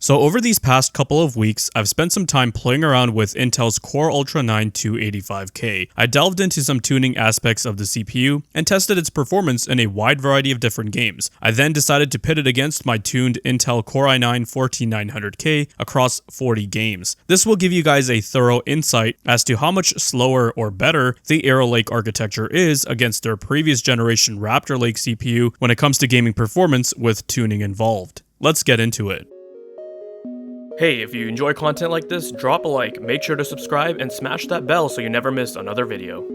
So over these past couple of weeks, I've spent some time playing around with Intel's Core Ultra 9 285K. I delved into some tuning aspects of the CPU and tested its performance in a wide variety of different games. I then decided to pit it against my tuned Intel Core i9 14900K across 40 games. This will give you guys a thorough insight as to how much slower or better the Raptor Lake architecture is against their previous generation Raptor Lake CPU when it comes to gaming performance with tuning involved. Let's get into it. Hey, if you enjoy content like this, drop a like, make sure to subscribe, and smash that bell so you never miss another video.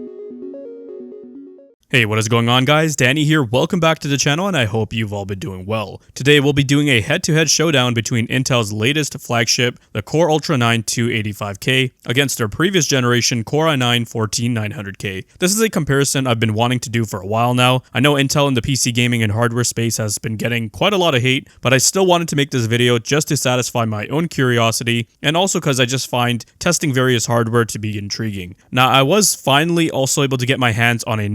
Hey, what is going on guys? Danny here, welcome back to the channel and I hope you've all been doing well. Today we'll be doing a head-to-head showdown between Intel's latest flagship, the Core Ultra 9 285K, against their previous generation Core i9 14900K. This is a comparison I've been wanting to do for a while now. I know Intel in the PC gaming and hardware space has been getting quite a lot of hate, but I still wanted to make this video just to satisfy my own curiosity and also because I just find testing various hardware to be intriguing. Now I was finally also able to get my hands on a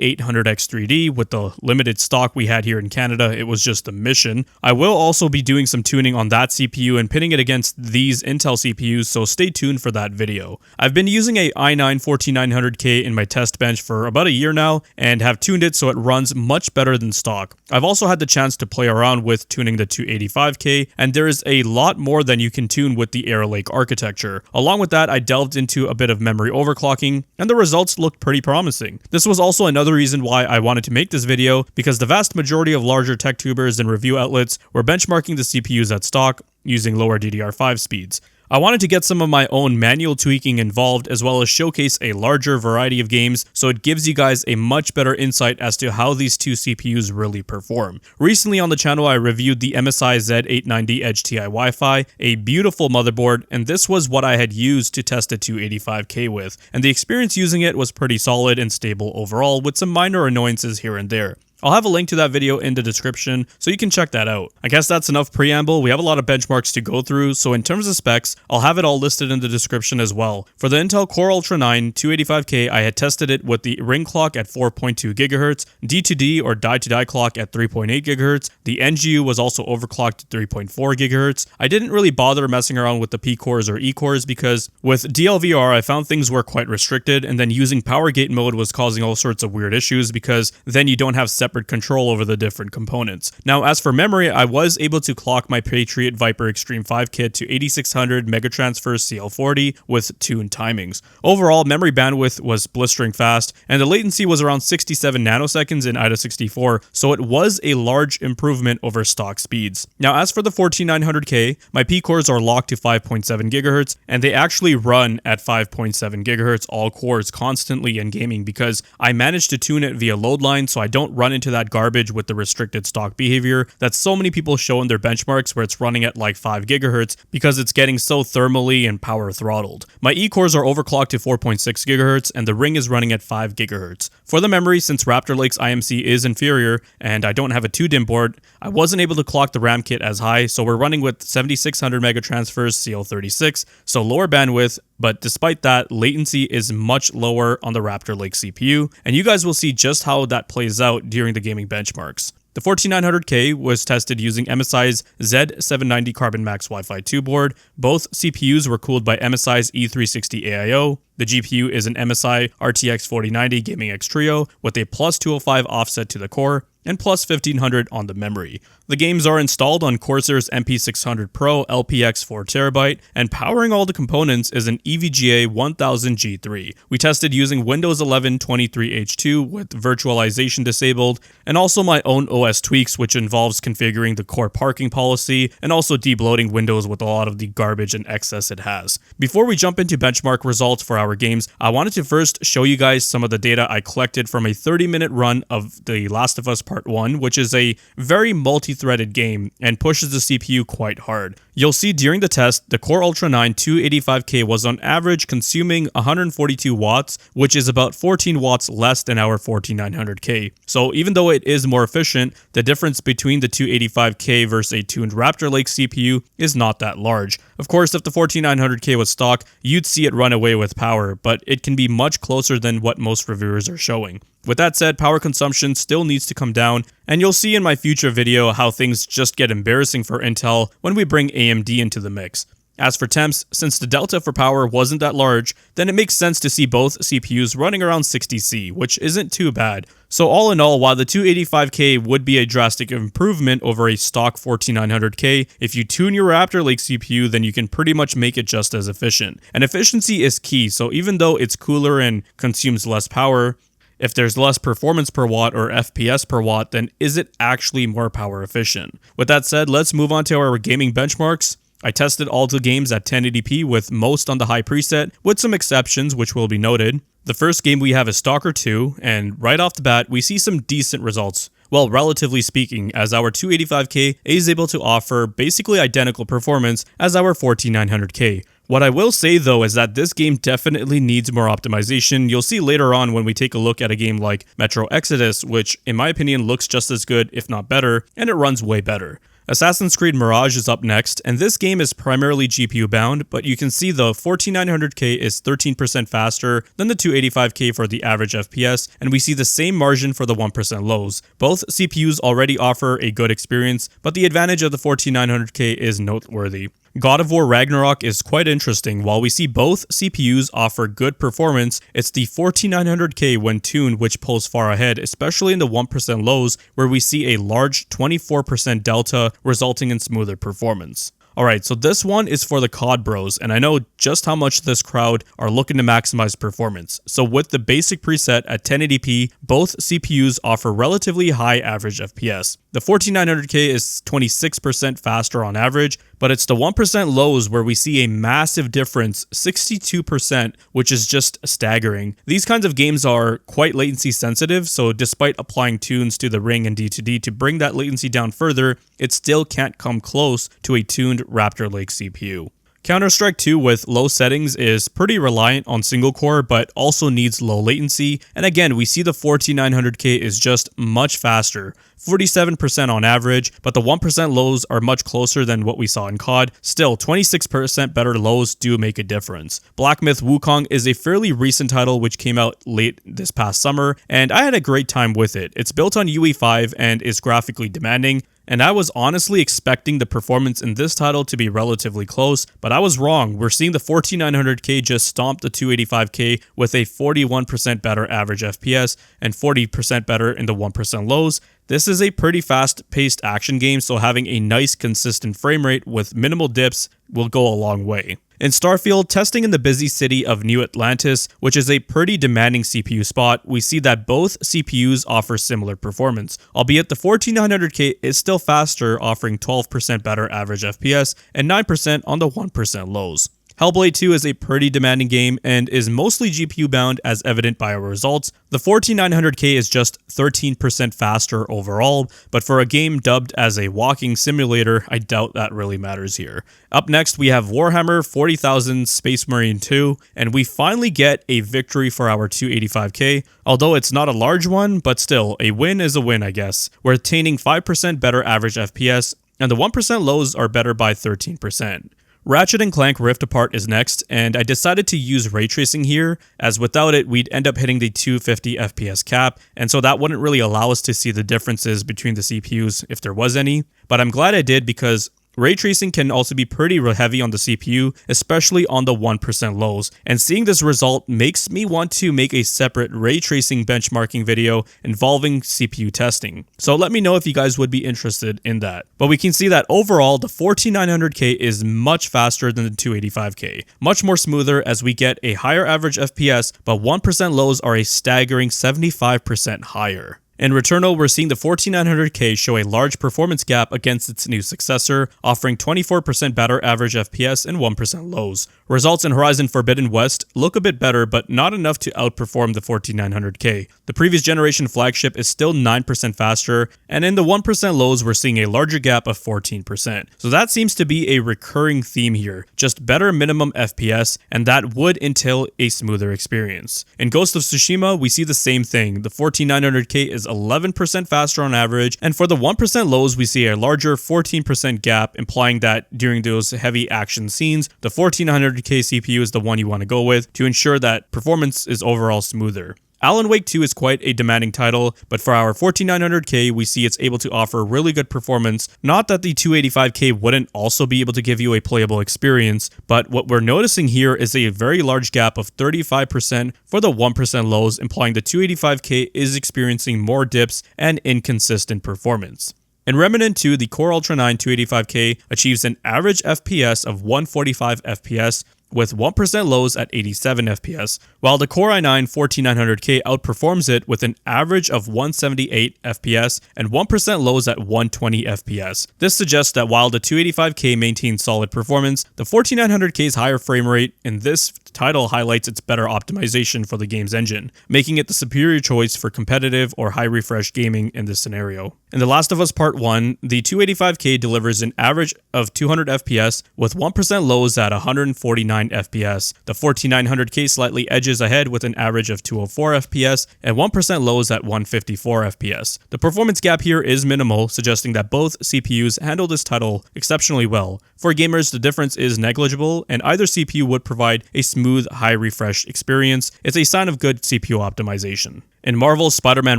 9800X3D with the limited stock we had here in Canada. It was just a mission. I will also be doing some tuning on that CPU and pitting it against these Intel CPUs, so stay tuned for that video. I've been using a i9 14900K in my test bench for about a year now and have tuned it so it runs much better than stock. I've also had the chance to play around with tuning the 285K, and there is a lot more than you can tune with the Raptor Lake architecture. Along with that, I delved into a bit of memory overclocking and the results looked pretty promising. This was also another reason why I wanted to make this video, because the vast majority of larger tech tubers and review outlets were benchmarking the CPUs at stock using lower DDR5 speeds. I wanted to get some of my own manual tweaking involved as well as showcase a larger variety of games so it gives you guys a much better insight as to how these two CPUs really perform. Recently on the channel I reviewed the MSI Z890 Edge TI Wi-Fi, a beautiful motherboard, and this was what I had used to test a 285K with, and the experience using it was pretty solid and stable overall with some minor annoyances here and there. I'll have a link to that video in the description so you can check that out. I guess that's enough preamble. We have a lot of benchmarks to go through, so in terms of specs, I'll have it all listed in the description as well. For the Intel Core Ultra 9 285K, I had tested it with the ring clock at 4.2 GHz, D2D or die-to-die clock at 3.8 GHz. The NGU was also overclocked to 3.4 GHz. I didn't really bother messing around with the P cores or E cores because with DLVR I found things were quite restricted, and then using power gate mode was causing all sorts of weird issues because then you don't have separate control over the different components. Now, as for memory, I was able to clock my Patriot Viper Extreme 5 kit to 8600 Megatransfer CL40 with tuned timings. Overall, memory bandwidth was blistering fast, and the latency was around 67 nanoseconds in IDA64, so it was a large improvement over stock speeds. Now, as for the 14900K, my P cores are locked to 5.7 GHz, and they actually run at 5.7 GHz all cores constantly in gaming because I managed to tune it via load line so I don't run into that garbage with the restricted stock behavior that so many people show in their benchmarks where it's running at like 5 GHz because it's getting so thermally and power throttled. My E cores are overclocked to 4.6 GHz and the ring is running at 5 GHz. For the memory, since Raptor Lake's IMC is inferior and I don't have a 2-DIMM board, I wasn't able to clock the RAM kit as high, so we're running with 7600 Megatransfers CL36, so lower bandwidth, but despite that, latency is much lower on the Raptor Lake CPU, and you guys will see just how that plays out during the gaming benchmarks. The 14900K was tested using MSI's Z790 Carbon Max Wi-Fi 2 board. Both CPUs were cooled by MSI's E360 AIO. The GPU is an MSI RTX 4090 Gaming X Trio with a plus 205 offset to the core and plus 1500 on the memory. The games are installed on Corsair's MP600 Pro LPX 4TB, and powering all the components is an EVGA 1000G3. We tested using Windows 11 23H2 with virtualization disabled, and also my own OS tweaks, which involves configuring the core parking policy and also debloating Windows with a lot of the garbage and excess it has. Before we jump into benchmark results for our games, I wanted to first show you guys some of the data I collected from a 30-minute run of The Last of Us Part 1, which is a very multi-threaded game and pushes the CPU quite hard. You'll see during the test, the Core Ultra 9 285K was on average consuming 142 watts, which is about 14 watts less than our 14900K. So even though it is more efficient, the difference between the 285K versus a tuned Raptor Lake CPU is not that large. Of course, if the 4900K was stock, you'd see it run away with power, but it can be much closer than what most reviewers are showing. With that said, power consumption still needs to come down, and you'll see in my future video how things just get embarrassing for Intel when we bring AMD into the mix. As for temps, since the delta for power wasn't that large, then it makes sense to see both CPUs running around 60C, which isn't too bad. So all in all, while the 285K would be a drastic improvement over a stock 4900K, if you tune your Raptor Lake CPU, then you can pretty much make it just as efficient. And efficiency is key, so even though it's cooler and consumes less power, if there's less performance per watt or FPS per watt, then is it actually more power efficient? With that said, let's move on to our gaming benchmarks. I tested all the games at 1080p with most on the high preset, with some exceptions which will be noted. The first game we have is Stalker 2, and right off the bat we see some decent results. Well, relatively speaking, as our 285K is able to offer basically identical performance as our 4900K. What I will say though is that this game definitely needs more optimization. You'll see later on when we take a look at a game like Metro Exodus, which in my opinion looks just as good if not better, and it runs way better. Assassin's Creed Mirage is up next, and this game is primarily GPU bound, but you can see the 4900K is 13% faster than the 285K for the average FPS, and we see the same margin for the 1% lows. Both CPUs already offer a good experience, but the advantage of the 4900K is noteworthy. God of War Ragnarok is quite interesting. While we see both CPUs offer good performance, it's the 4900K when tuned which pulls far ahead, especially in the 1% lows where we see a large 24% delta resulting in smoother performance. Alright, so this one is for the COD bros, and I know just how much this crowd are looking to maximize performance. So with the basic preset at 1080p, both CPUs offer relatively high average FPS. The 4900K is 26% faster on average, but it's the 1% lows where we see a massive difference, 62%, which is just staggering. These kinds of games are quite latency sensitive, so despite applying tunes to the Ring and D2D to bring that latency down further, it still can't come close to a tuned Raptor Lake CPU. Counter-Strike 2 with low settings is pretty reliant on single core, but also needs low latency, and again we see the 4900K is just much faster, 47% on average, but the 1% lows are much closer than what we saw in COD. Still, 26% better lows do make a difference. Black Myth Wukong is a fairly recent title which came out late this past summer, and I had a great time with it. It's built on UE5 and is graphically demanding, and I was honestly expecting the performance in this title to be relatively close, but I was wrong. We're seeing the 4900K just stomp the 285K with a 41% better average FPS and 40% better in the 1% lows. This is a pretty fast-paced action game, so having a nice consistent frame rate with minimal dips will go a long way. In Starfield, testing in the busy city of New Atlantis, which is a pretty demanding CPU spot, we see that both CPUs offer similar performance, albeit the 4900K is still faster, offering 12% better average FPS and 9% on the 1% lows. Hellblade 2 is a pretty demanding game and is mostly GPU bound as evident by our results. The 4900K is just 13% faster overall, but for a game dubbed as a walking simulator, I doubt that really matters here. Up next we have Warhammer 40,000 Space Marine 2, and we finally get a victory for our 285K, although it's not a large one, but still, a win is a win I guess. We're attaining 5% better average FPS, and the 1% lows are better by 13%. Ratchet & Clank Rift Apart is next, and I decided to use ray tracing here, as without it we'd end up hitting the 250 FPS cap, and so that wouldn't really allow us to see the differences between the CPUs if there was any, but I'm glad I did because ray tracing can also be pretty heavy on the CPU, especially on the 1% lows, and seeing this result makes me want to make a separate ray tracing benchmarking video involving CPU testing. So let me know if you guys would be interested in that. But we can see that overall the 4900K is much faster than the 285K, much more smoother as we get a higher average FPS, but 1% lows are a staggering 75% higher. In Returnal, we're seeing the 4900K show a large performance gap against its new successor, offering 24% better average FPS and 1% lows. Results in Horizon Forbidden West look a bit better, but not enough to outperform the 4900K. The previous generation flagship is still 9% faster, and in the 1% lows we're seeing a larger gap of 14%. So that seems to be a recurring theme here, just better minimum FPS, and that would entail a smoother experience. In Ghost of Tsushima, we see the same thing. The 4900K is is 11% faster on average, and for the 1% lows, we see a larger 14% gap, implying that during those heavy action scenes, the 4900K CPU is the one you want to go with to ensure that performance is overall smoother. Alan Wake 2 is quite a demanding title, but for our 4900K, we see it's able to offer really good performance. Not that the 285K wouldn't also be able to give you a playable experience, but what we're noticing here is a very large gap of 35% for the 1% lows, implying the 285K is experiencing more dips and inconsistent performance. In Remnant 2, the Core Ultra 9 285K achieves an average FPS of 145 FPS, with 1% lows at 87 FPS, while the Core i9 14900K outperforms it with an average of 178 FPS and 1% lows at 120 FPS. This suggests that while the 285K maintains solid performance, the 14900K's higher frame rate in this title highlights its better optimization for the game's engine, making it the superior choice for competitive or high refresh gaming in this scenario. In The Last of Us Part 1, the 285K delivers an average of 200 FPS with 1% lows at 149 FPS. The 14900K slightly edges ahead with an average of 204 FPS and 1% lows at 154 FPS. The performance gap here is minimal, suggesting that both CPUs handle this title exceptionally well. For gamers, the difference is negligible, and either CPU would provide a smooth, high refresh experience. It's a sign of good CPU optimization. In Marvel's Spider-Man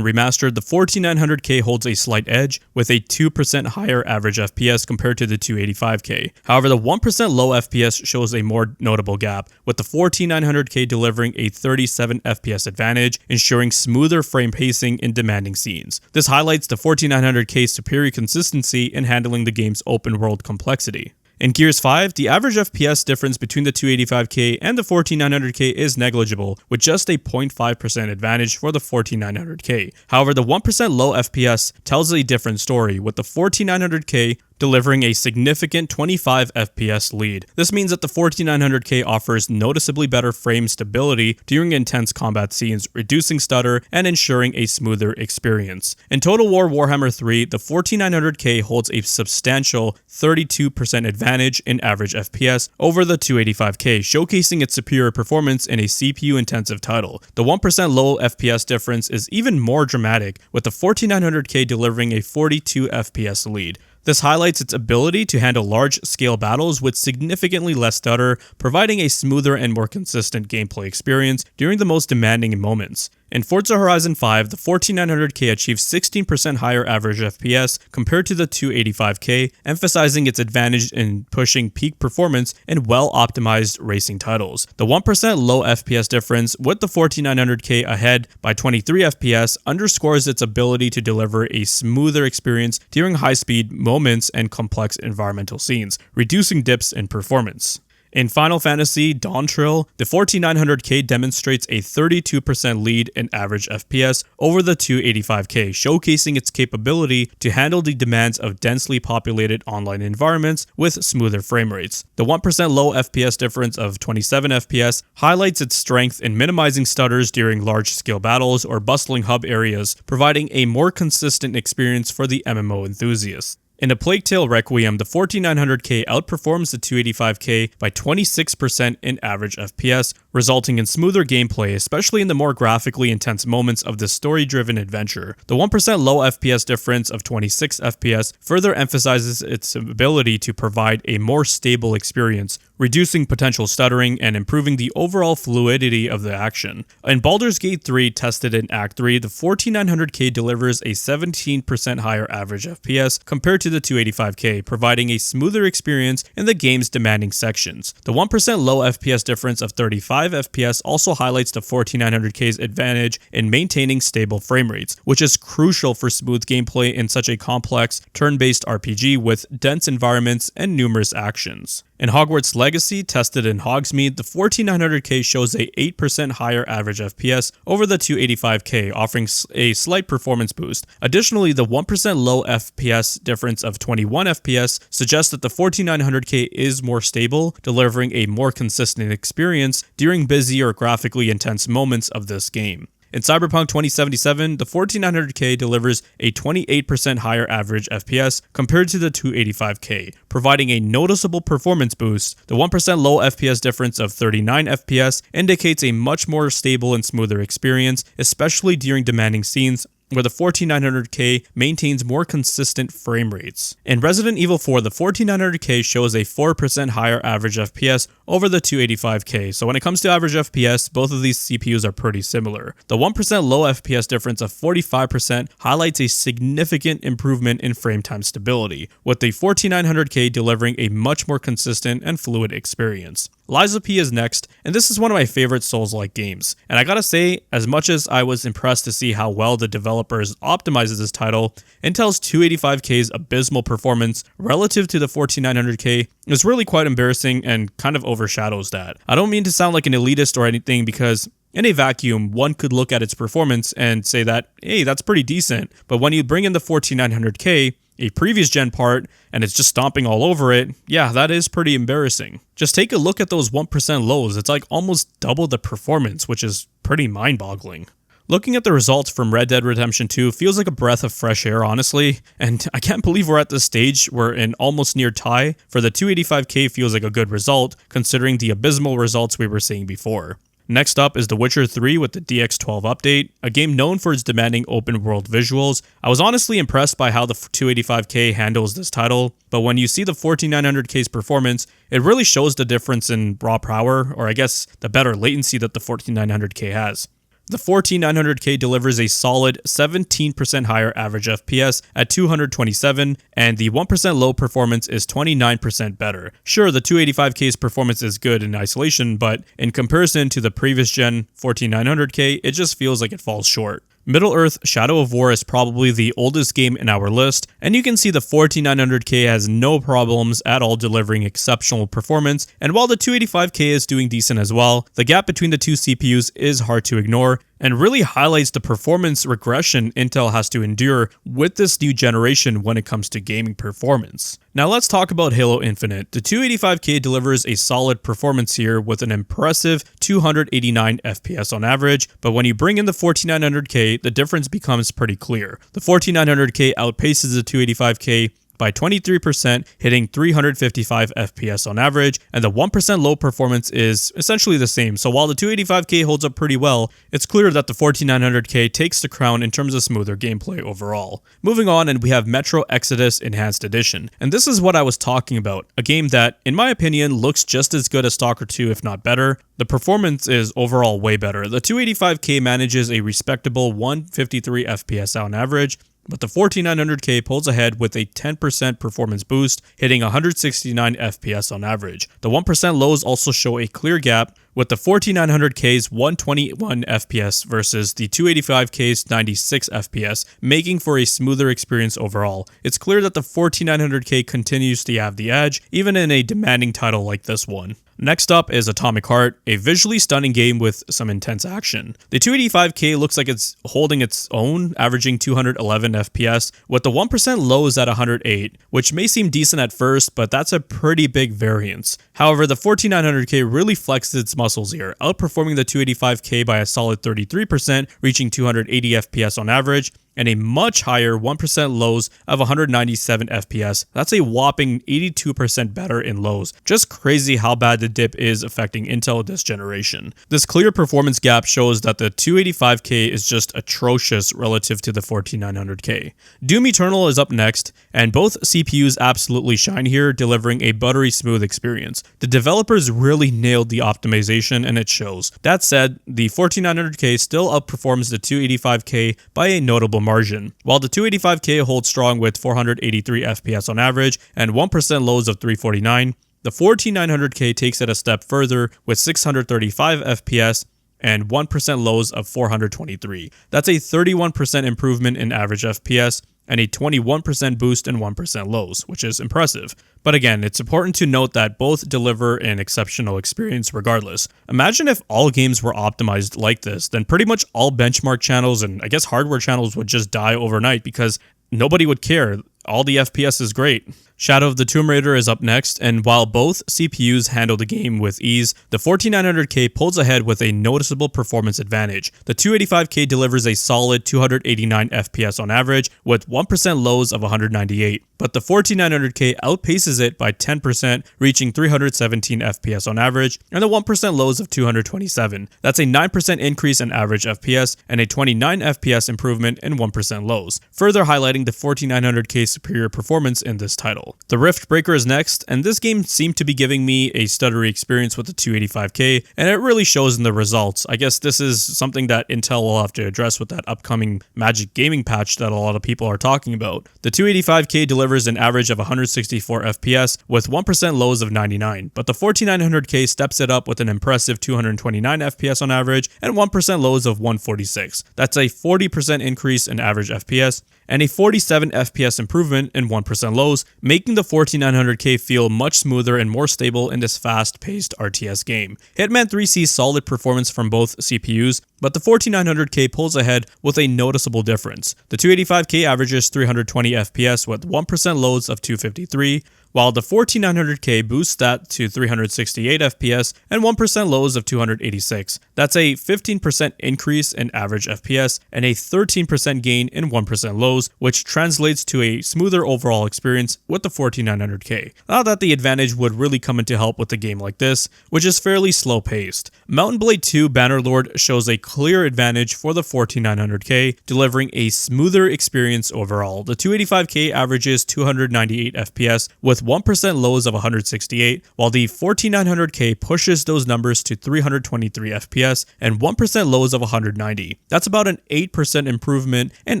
Remastered, the 14900K holds a slight edge, with a 2% higher average FPS compared to the 285K. However, the 1% low FPS shows a more notable gap, with the 14900K delivering a 37 FPS advantage, ensuring smoother frame pacing in demanding scenes. This highlights the 14900K's superior consistency in handling the game's open-world complexity. In Gears 5, the average FPS difference between the 285K and the 14900K is negligible, with just a 0.5% advantage for the 14900K. However, the 1% low FPS tells a different story, with the 14900K delivering a significant 25 FPS lead. This means that the 14900K offers noticeably better frame stability during intense combat scenes, reducing stutter and ensuring a smoother experience. In Total War Warhammer 3, the 14900K holds a substantial 32% advantage in average FPS over the 285K, showcasing its superior performance in a CPU-intensive title. The 1% low FPS difference is even more dramatic, with the 14900K delivering a 42 FPS lead. This highlights its ability to handle large-scale battles with significantly less stutter, providing a smoother and more consistent gameplay experience during the most demanding moments. In Forza Horizon 5, the 14900K achieves 16% higher average FPS compared to the 285K, emphasizing its advantage in pushing peak performance in well-optimized racing titles. The 1% low FPS difference, with the 14900K ahead by 23 FPS, underscores its ability to deliver a smoother experience during high-speed moments and complex environmental scenes, reducing dips in performance. In Final Fantasy Dawntrail, the 14900K demonstrates a 32% lead in average FPS over the 285K, showcasing its capability to handle the demands of densely populated online environments with smoother frame rates. The 1% low FPS difference of 27 FPS highlights its strength in minimizing stutters during large-scale battles or bustling hub areas, providing a more consistent experience for the MMO enthusiast. In A Plague Tale Requiem, the 14900K outperforms the 285K by 26% in average FPS, resulting in smoother gameplay, especially in the more graphically intense moments of the story-driven adventure. The 1% low FPS difference of 26 FPS further emphasizes its ability to provide a more stable experience, reducing potential stuttering and improving the overall fluidity of the action. In Baldur's Gate 3, tested in Act 3, the 14900K delivers a 17% higher average FPS compared to the 285K, providing a smoother experience in the game's demanding sections. The 1% low FPS difference of 35 FPS also highlights the 14900K's advantage in maintaining stable frame rates, which is crucial for smooth gameplay in such a complex, turn-based RPG with dense environments and numerous actions. In Hogwarts Legacy, tested in Hogsmeade, the 14900K shows a 8% higher average FPS over the 285K, offering a slight performance boost. Additionally, the 1% low FPS difference of 21 FPS suggests that the 14900K is more stable, delivering a more consistent experience during busy or graphically intense moments of this game. In Cyberpunk 2077, the 14900K delivers a 28% higher average FPS compared to the 285K, providing a noticeable performance boost. The 1% low FPS difference of 39 FPS indicates a much more stable and smoother experience, especially during demanding scenes where the 14900K maintains more consistent frame rates. In Resident Evil 4, the 14900K shows a 4% higher average FPS over the 285K, so when it comes to average FPS, both of these CPUs are pretty similar. The 1% low FPS difference of 45% highlights a significant improvement in frame time stability, with the 14900K delivering a much more consistent and fluid experience. Lies of P is next, and this is one of my favorite Souls-like games. And I gotta say, as much as I was impressed to see how well the developers optimized this title, Intel's 285K's abysmal performance relative to the 14900K is really quite embarrassing and kind of overshadows that. I don't mean to sound like an elitist or anything, because in a vacuum, one could look at its performance and say that, hey, that's pretty decent. But when you bring in the 14900K, a previous gen part, and it's just stomping all over it, yeah, that is pretty embarrassing. Just take a look at those 1% lows. It's like almost double the performance, which is pretty mind-boggling. Looking at the results from Red Dead Redemption 2 feels like a breath of fresh air, honestly, and I can't believe we're at this stage where an almost near tie for the 285K feels like a good result, considering the abysmal results we were seeing before. Next up is The Witcher 3 with the DX12 update, a game known for its demanding open-world visuals. I was honestly impressed by how the 285K handles this title, but when you see the 14900K's performance, it really shows the difference in raw power, or I guess the better latency that the 14900K has. The 14900K delivers a solid 17% higher average FPS at 227, and the 1% low performance is 29% better. Sure, the 285K's performance is good in isolation, but in comparison to the previous gen 14900K, it just feels like it falls short. Middle-earth Shadow of War is probably the oldest game in our list, and you can see the 14900K has no problems at all delivering exceptional performance, and while the 285K is doing decent as well, the gap between the two CPUs is hard to ignore, and really highlights the performance regression Intel has to endure with this new generation when it comes to gaming performance. Now let's talk about Halo Infinite. The 285K delivers a solid performance here with an impressive 289 FPS on average, but when you bring in the 14900K, the difference becomes pretty clear. The 14900K outpaces the 285K by 23%, hitting 355 FPS on average, and the 1% low performance is essentially the same. So while the 285K holds up pretty well, it's clear that the 14900K takes the crown in terms of smoother gameplay overall. Moving on, and we have Metro Exodus Enhanced Edition, and this is what I was talking about, a game that, in my opinion, looks just as good as Stalker 2 if not better. The performance is overall way better. The 285K manages a respectable 153 FPS on average, but the 14900K pulls ahead with a 10% performance boost, hitting 169 FPS on average. The 1% lows also show a clear gap, with the 14900K's 121 FPS versus the 285K's 96 FPS, making for a smoother experience overall. It's clear that the 14900K continues to have the edge, even in a demanding title like this one. Next up is Atomic Heart, a visually stunning game with some intense action. The 285K looks like it's holding its own, averaging 211 FPS, with the 1% lows at 108, which may seem decent at first, but that's a pretty big variance. However, the 14900K really flexes its muscles here, outperforming the 285K by a solid 33%, reaching 280 FPS on average, and a much higher 1% lows of 197 FPS. That's a whopping 82% better in lows. Just crazy how bad the dip is affecting Intel this generation. This clear performance gap shows that the 285K is just atrocious relative to the 14900K. Doom Eternal is up next, and both CPUs absolutely shine here, delivering a buttery smooth experience. The developers really nailed the optimization, and it shows. That said, the 14900K still outperforms the 285K by a notable margin. While the 285K holds strong with 483 FPS on average and 1% lows of 349, the 14900K takes it a step further with 635 FPS and 1% lows of 423. That's a 31% improvement in average FPS and a 21% boost in 1% lows, which is impressive. But again, it's important to note that both deliver an exceptional experience regardless. Imagine if all games were optimized like this, then pretty much all benchmark channels and I guess hardware channels would just die overnight because nobody would care. All the FPS is great. Shadow of the Tomb Raider is up next, and while both CPUs handle the game with ease, the 4900K pulls ahead with a noticeable performance advantage. The 285K delivers a solid 289 FPS on average, with 1% lows of 198, but the 4900K outpaces it by 10%, reaching 317 FPS on average, and the 1% lows of 227. That's a 9% increase in average FPS, and a 29 FPS improvement in 1% lows, further highlighting the 4900K's superior performance in this title. The Rift Breaker is next, and this game seemed to be giving me a stuttery experience with the 285K, and it really shows in the results. I guess this is something that Intel will have to address with that upcoming Magic Gaming patch that a lot of people are talking about. The 285K delivers an average of 164 FPS with 1% lows of 99, but the 4900K steps it up with an impressive 229 FPS on average and 1% lows of 146. That's a 40% increase in average FPS and a 47 FPS improvement in 1% lows, making the 4900K feel much smoother and more stable in this fast-paced RTS game. Hitman 3 sees solid performance from both CPUs, but the 4900K pulls ahead with a noticeable difference. The 285K averages 320 FPS with 1% lows of 253, while the 4900K boosts that to 368 FPS and 1% lows of 286. That's a 15% increase in average FPS and a 13% gain in 1% lows, which translates to a smoother overall experience with the 4900K. Now that the advantage would really come into help with a game like this, which is fairly slow paced. Mountain Blade 2 Bannerlord shows a clear advantage for the 4900K, delivering a smoother experience overall. The 285K averages 298 FPS with 1% lows of 168, while the 4900K pushes those numbers to 323 FPS and 1% lows of 190. That's about an 8% improvement in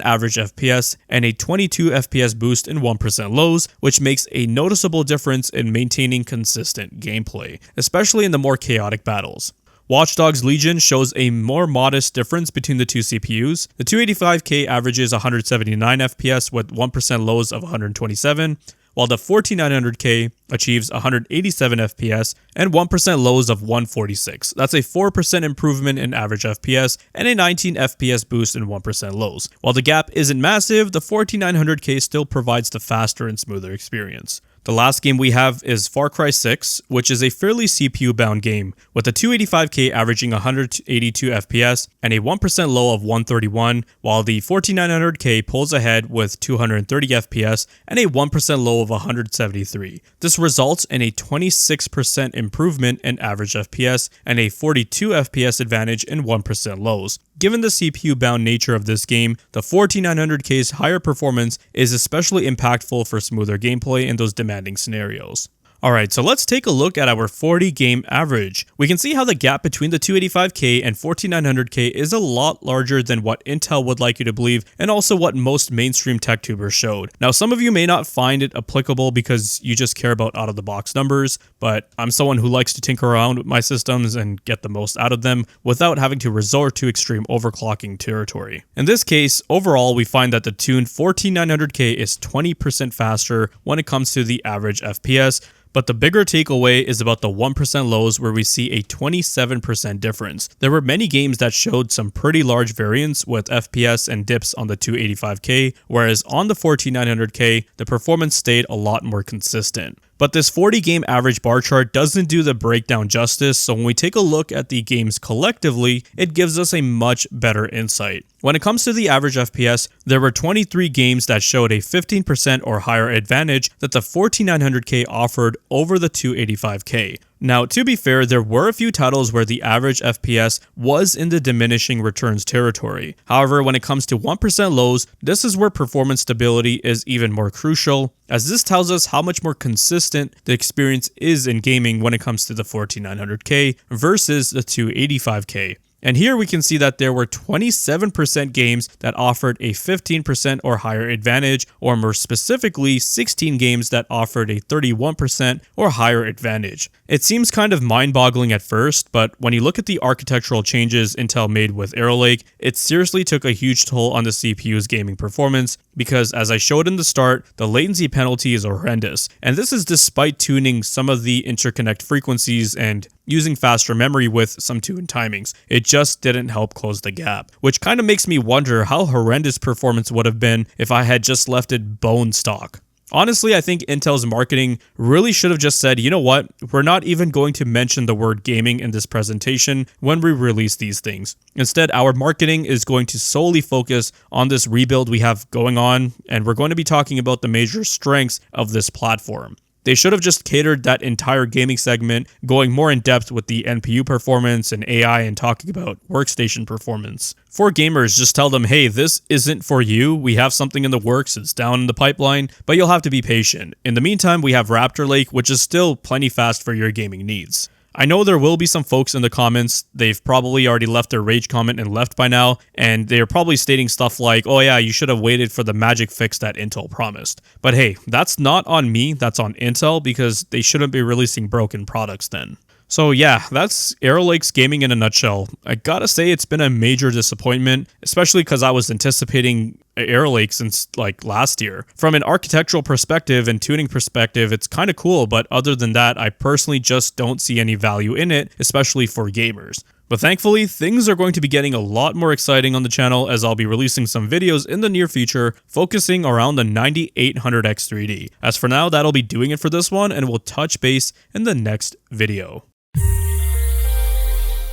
average FPS and a 22 FPS boost in 1% lows, which makes a noticeable difference in maintaining consistent gameplay, especially in the more chaotic battles. Watch Dogs Legion shows a more modest difference between the two CPUs. The 285K averages 179 FPS with 1% lows of 127, while the 4900K achieves 187 FPS and 1% lows of 146. That's a 4% improvement in average FPS and a 19 FPS boost in 1% lows. While the gap isn't massive, the 4900K still provides the faster and smoother experience. The last game we have is Far Cry 6, which is a fairly CPU-bound game, with the 285K averaging 182 FPS and a 1% low of 131, while the 4900K pulls ahead with 230 FPS and a 1% low of 173. This results in a 26% improvement in average FPS and a 42 FPS advantage in 1% lows. Given the CPU-bound nature of this game, the 4900K's higher performance is especially impactful for smoother gameplay in those demanding scenarios. Alright, so let's take a look at our 40 game average. We can see how the gap between the 285K and 4900K is a lot larger than what Intel would like you to believe, and also what most mainstream tech tubers showed. Now, some of you may not find it applicable because you just care about out-of-the-box numbers, but I'm someone who likes to tinker around with my systems and get the most out of them without having to resort to extreme overclocking territory. In this case, overall, we find that the tuned 14900K is 20% faster when it comes to the average FPS, but the bigger takeaway is about the 1% lows, where we see a 27% difference. There were many games that showed some pretty large variance with FPS and dips on the 285K, whereas on the 4900K, the performance stayed a lot more consistent. But this 40 game average bar chart doesn't do the breakdown justice, so when we take a look at the games collectively, it gives us a much better insight. When it comes to the average FPS, there were 23 games that showed a 15% or higher advantage that the 4900K offered over the 285K. Now, to be fair, there were a few titles where the average FPS was in the diminishing returns territory. However, when it comes to 1% lows, this is where performance stability is even more crucial, as this tells us how much more consistent the experience is in gaming when it comes to the 4900K versus the 285K. And here we can see that there were 27% games that offered a 15% or higher advantage, or more specifically, 16 games that offered a 31% or higher advantage. It seems kind of mind-boggling at first, but when you look at the architectural changes Intel made with Raptor Lake, it seriously took a huge toll on the CPU's gaming performance, because as I showed in the start, the latency penalty is horrendous, and this is despite tuning some of the interconnect frequencies and using faster memory with some tuned timings. It just didn't help close the gap, which kind of makes me wonder how horrendous performance would have been if I had just left it bone stock. Honestly, I think Intel's marketing really should have just said, you know what, we're not even going to mention the word gaming in this presentation when we release these things. Instead, our marketing is going to solely focus on this rebuild we have going on, and we're going to be talking about the major strengths of this platform. They should have just catered that entire gaming segment, going more in depth with the NPU performance and AI and talking about workstation performance. For gamers, just tell them, hey, this isn't for you. We have something in the works, it's down in the pipeline, but you'll have to be patient. In the meantime, we have Raptor Lake, which is still plenty fast for your gaming needs. I know there will be some folks in the comments, they've probably already left their rage comment and left by now, and they're probably stating stuff like, oh yeah, you should have waited for the magic fix that Intel promised. But hey, that's not on me, that's on Intel, because they shouldn't be releasing broken products then. So yeah, that's Arrow Lake's gaming in a nutshell. I gotta say it's been a major disappointment, especially because I was anticipating Arrow Lake since like last year. From an architectural perspective and tuning perspective, it's kind of cool, but other than that, I personally just don't see any value in it, especially for gamers. But thankfully, things are going to be getting a lot more exciting on the channel as I'll be releasing some videos in the near future focusing around the 9800X3D. As for now, that'll be doing it for this one, and we'll touch base in the next video.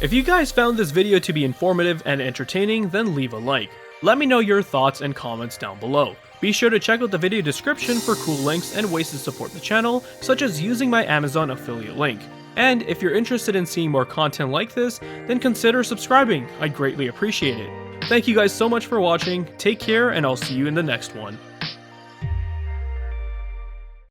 If you guys found this video to be informative and entertaining, then leave a like. Let me know your thoughts and comments down below. Be sure to check out the video description for cool links and ways to support the channel, such as using my Amazon affiliate link. And if you're interested in seeing more content like this, then consider subscribing, I'd greatly appreciate it. Thank you guys so much for watching, take care, and I'll see you in the next one.